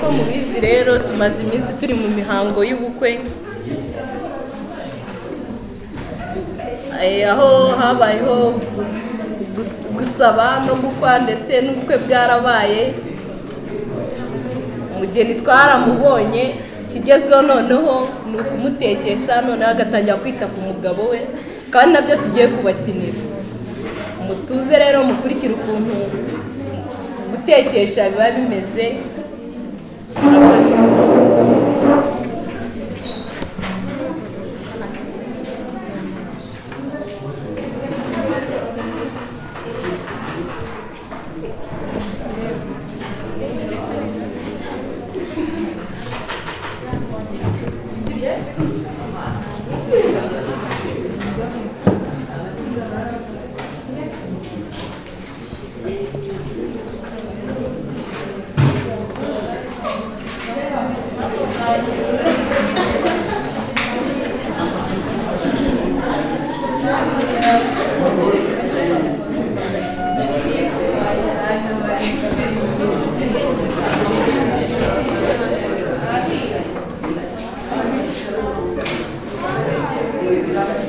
nk'uko mubizi rero tumaze iminsi turi mu mihango y'ubukwe, aho habayeho gusaba no gukwa ndetse n'ubukwe bwarabaye. Umugeni twaramubonye, kigezweho noneho ni ukumutekesha, noneho agatangira kwita ku mugabo we, kandi nabyo tugiye kubakinira. Mutuze rero mukurikira ukuntu gutekesha biba bimeze. Murakoze.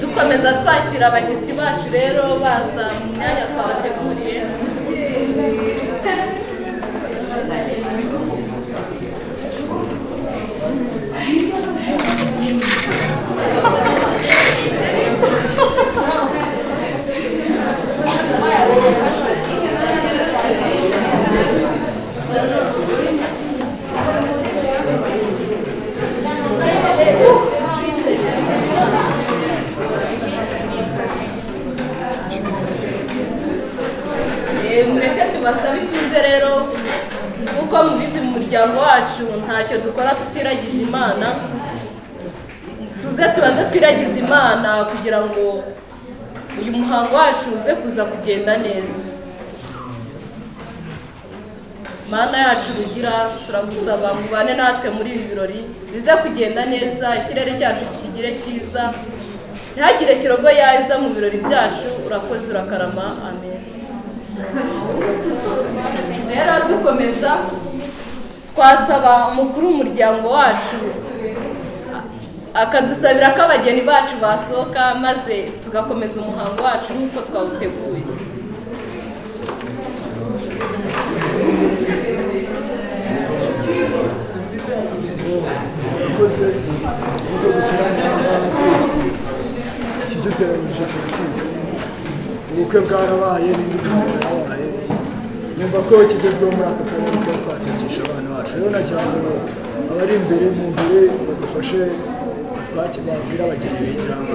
Dukomeza twakira abashyitsi bacu rero baza mu myanya twabateguriye. Mureke tubasabe ituze rero, kuko mubizi mu muryango wacu ntacyo dukora tutiragije Imana. Tuze tubanze twiragize Imana kugira ngo uyu muhango wacu uze kuza kugenda neza. Mana yacu rugira, turagusaba ngo ubane natwe muri ibi birori bize kugenda neza, ikirere cyacu kigire cyiza, ntihagire kirogo yaza mu birori byacu. Urakoze urakarama, amen. Rero dukomeza twasaba umukuru w'umuryango wacu akadusabira ko abageni bacu basohoka, maze tugakomeza umuhango wacu nk'uko twawuteguye. Ubukwe bwarabaye n'indi bwarabaye, numva ko kigezweho muri aka karere ko twatekesha abana bacu. Rero nagira ngo abari imbere mu mbere badufashe babwire abageni kugira ngo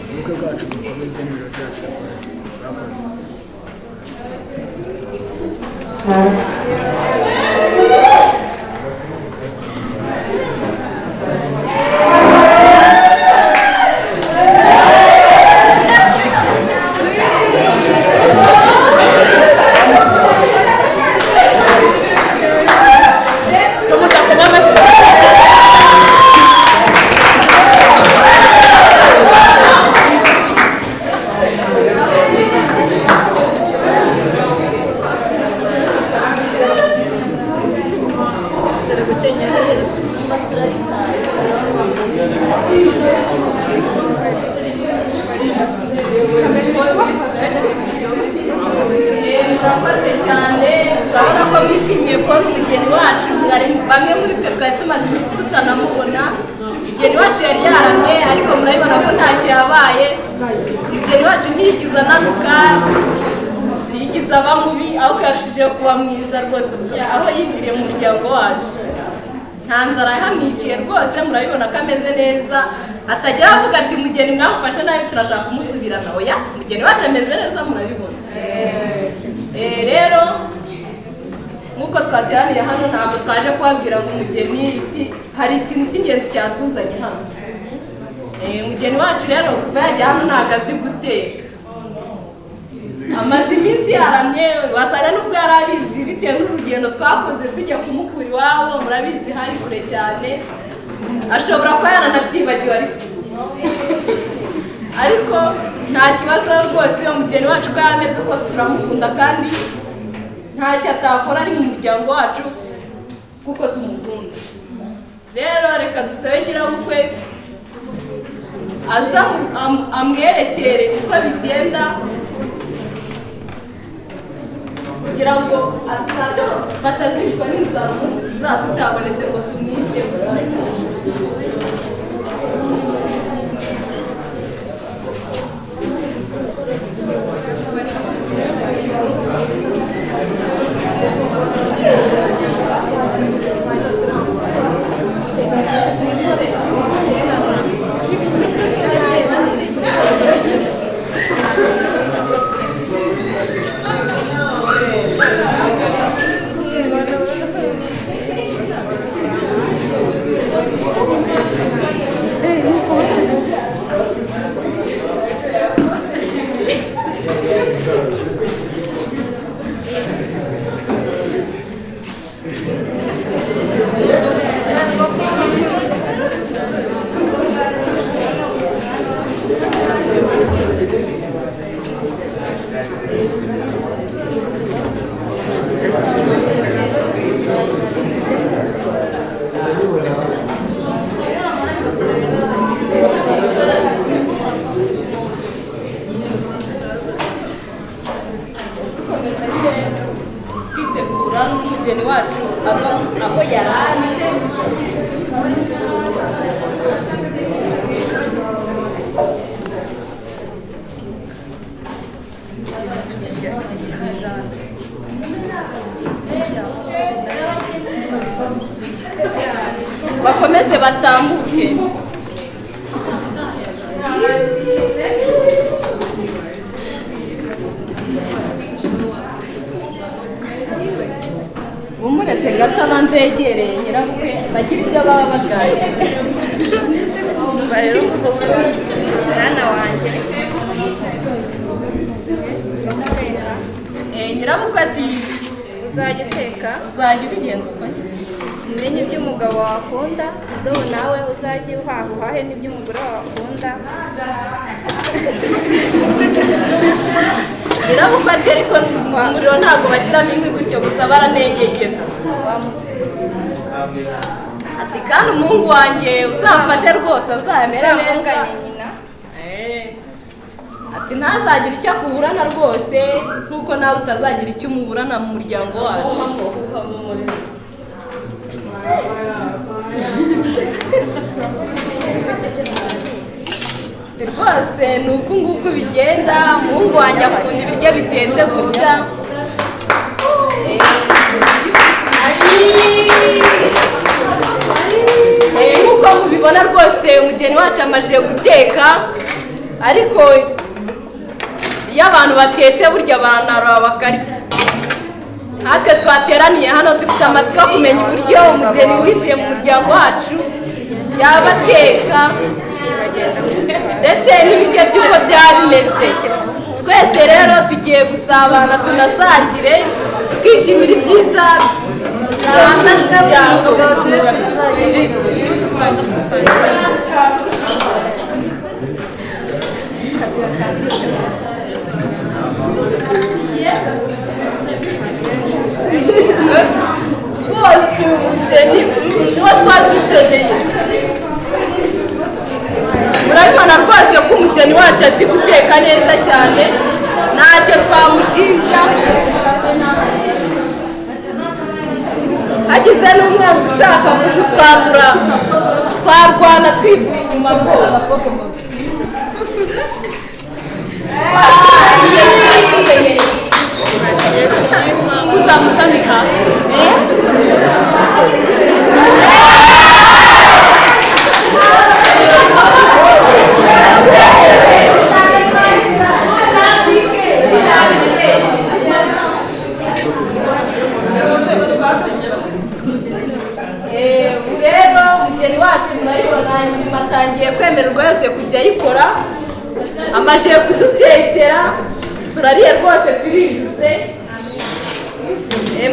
ubukwe bwacu bukomeze n'ibiro byacu. Murakoze. Murakoze cyane, turabona ko bishimiye ko umugeni wacu bamwe muri twe twari tumaze iminsi tutanamubona. Umugeni wacu yari yaramye, ariko murabibona ko ntacyo yabaye. Umugeni wacu ntiyigize ananuka, ntiyigize aba mubi, ahubwo yarushijeho kuba mwiza rwose aho yinjiriye mu muryango wacu. Nta nzara yahamwiciye rwose, murabibona ko ameze neza, atagira avuga ati umugeni mwamufashe nabi turashaka kumusubirana. Oya, umugeni wacu ameze neza, murabibona. Rero nk'uko twateraniye hano, ntabwo twaje kubabwira ngo umugeni hari ikintu cy'ingenzi cyatuzanye hano. Umugeni wacu rero kuva yajya hano ntabwo azi guteka, amaze iminsi yaramye, wasanga n'ubwo yari abizi bitewe n'urugendo twakoze tujya kumukura iwabo. Murabizi hari kure cyane, ashobora kuba yaranabyibagiwe ariko nta kibazo rwose. Uwo mugeni wacu uko yameze kose turamukunda, kandi ntacyo atakora ari mu muryango wacu kuko tumukunda. reka dusabe nyirabukwe aza amwerekere uko bigenda kugira ngo batazicwa n'inzara umunsi tuzaba tutabonetse ngo tumwite. Umugeni wacu ava aho yaranje bakomeze batambuke. Umuretse gato banzegereye nyirabukwe bagira ibyo baba baganira. Rero mwana wanjye nyirabukwe ati uzajya uteka uzajya ubigenza uko umenye ibyo umugabo wakunda dore nawe uzajya uhahe n'ibyo umugore wakunda. nyirabukwe ati ariko umuriro ntabwo bashyiramo inkwi gutyo gusa baranengegeza. Ati kandi umuhungu wanjye uzamfashe rwose azamera neza. Ati ntazagire icyo akuburana rwose nkuko nawe utazagira icyo umuburana mu muryango wacu. Rwose ni uku nguku bigenda. Umuhungu wanjye akunda ibiryo bitetse gutya. Nk'uko mubibona rwose umugeni wacu amaze guteka, ariko iyo abantu batetse burya baranarura bakarya. Natwe twateraniye hano dufite amatsiko yo kumenya uburyo umugeni winjiye mu muryango wacu yaba ateka ndetse n'ibiryo by'uko byaba bimeze. Twese rero tugiye gusabana tunasangire twishimira ibyiza by'umuryango. Rwose umugeni niwo twadukeneye. Murabibona rwose ko umugeni wacu azi guteka neza cyane, ntacyo twamushinja. Hagize n'umwanzi ushaka kudutwambura twarwana twivuye inyuma rwose. Kutamutamika urero umugeni wacu murayibona imirimo atangiye kwemererwa yose kujya ayikora. Amaze kudutekera turariye rwose turijuse.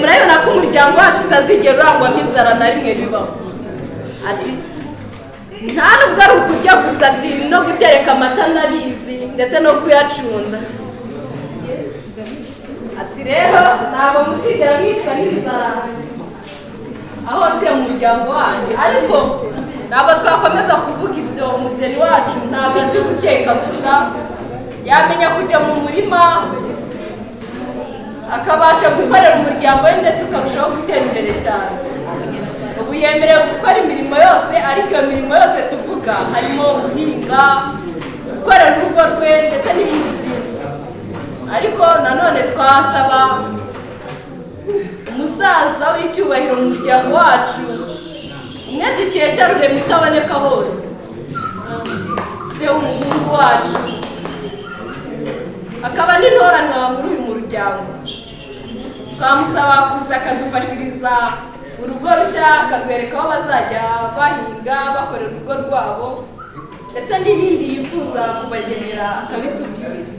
Murabibona ko umuryango wacu utazigera urangwamo inzara na rimwe bibaho. Ati nta nubwo ari ukurya gusa, ati no gutereka amata ndabizi ndetse no kuyacunda. Ati rero ntabwo muzigera mwicwa n'inzara aho nziye mu muryango wanyu, ariko ntabwo twakomeza kuvuga ibyo. Umugeni wacu ntabwo azi guteka gusa, yamenya kujya mu murima akabasha gukorera umuryango we ndetse ukarushaho gutera imbere cyane. Ubu yemerewe gukora imirimo yose, ariko iyo mirimo yose tuvuga harimo guhinga, gukorera urugo rwe ndetse n'ibindi byinshi. Ariko nanone twasaba umusaza w'icyubahiro mu muryango wacu, umwe dukesha Rurema utaboneka hose, se w'umuhungu wacu, akaba n'intoranwa muri uyu muryango. Twamusaba kuza akadufashiriza urugo rushya, akarwereka aho bazajya bahinga bakorera urugo rwabo, ndetse n'ibindi yifuza kubagenera akabitubwira.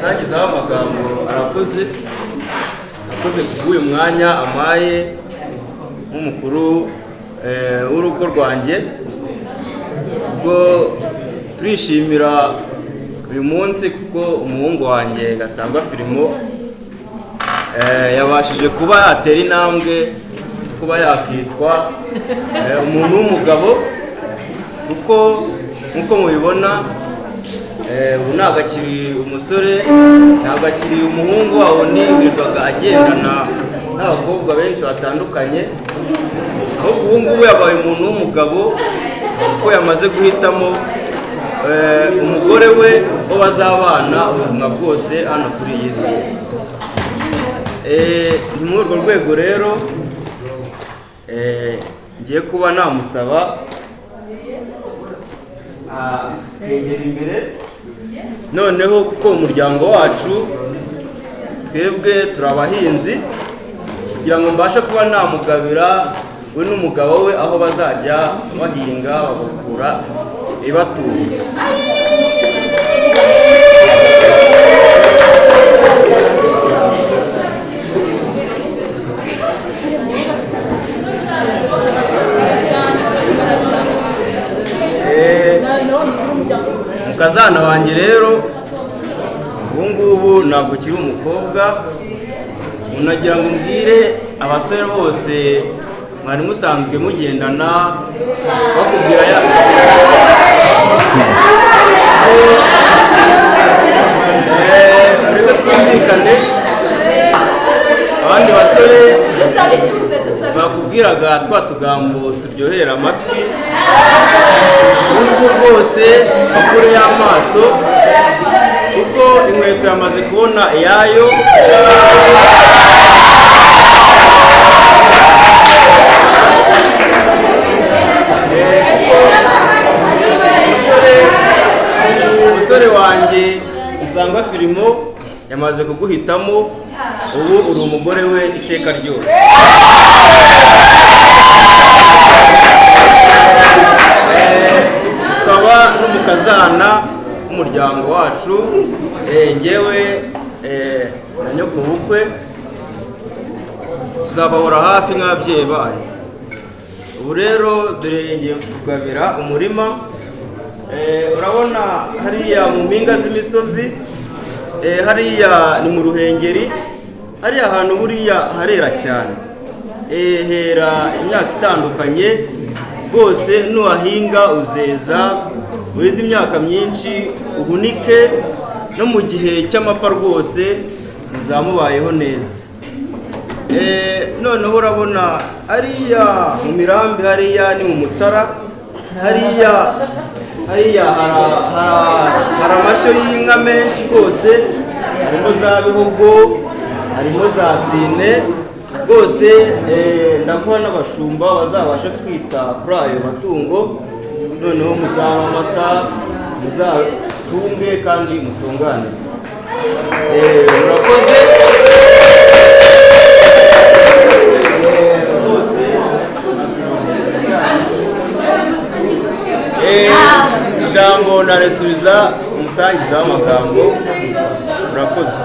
Sangizaho amagambo arakoze kubw'uyu mwanya amaye nk'umukuru w'urugo rwanjye. ubwo turishimira uyu munsi kuko umuhungu wanjye Gasangwa Filimo yabashije kuba yatera intambwe, kuba yakitwa umuntu w'umugabo, kuko nk'uko mubibona ubu ntabwo akiri umusore, ntabwo akiri umuhungu wawe wirirwaga agendana n'abakobwa benshi batandukanye, ahubwo ubu ngubu yabaye umuntu w'umugabo kuko yamaze guhitamo umugore we wo bazabana ubuzima bwose hano kuri iyi si. Ni muri urwo rwego rero ngiye kuba namusaba kwegera imbere noneho, kuko umuryango wacu twebwe turi abahinzi, kugira ngo mbashe kuba namugabira we n'umugabo we aho bazajya bahinga bagakura ibibatunga. Mukazana wanjye rero ubu ngubu ntabwo ukiri umukobwa, unagira ngo mbwire abasore bose mwari musanzwe mugendana bakubwira mureke twishikane. Abandi basore bakubwiraga twa tugambo turyohera amatwi, ubu rwose bakure y'amaso kuko inkweto yamaze kubona iyayo. Umusore wanjye Gasangwa Filimo yamaze kuguhitamo, ubu uri umugore we iteka ryose. Ukaba n'umukazana w'umuryango wacu, ngewe na nyoko bukwe tuzabahora hafi nk'ababyeyi banyu. Ubu rero dore ngiye kugabira umurima. Urabona hariya mu mpinga z'imisozi, hariya ni mu Ruhengeri, hariya hantu buriya harera cyane, hera imyaka itandukanye rwose. Nuhahinga uzeza, weze imyaka myinshi, uhunike, no mu gihe cy'amapfa rwose muzamubayeho neza. Noneho urabona hariya mu Mirambi, hariya ni mu Mutara, hariya hari amashyo y'inka menshi rwose, harimo za Bihogo, harimo za Sine rwose. Ndakuha n'abashumba bazabasha kwita kuri ayo matungo, noneho muzaba amata, muzatunge kandi mutungane. Murakoze rwose. Ijambo naresubiza umusangiza w'amagambo. Murakoze.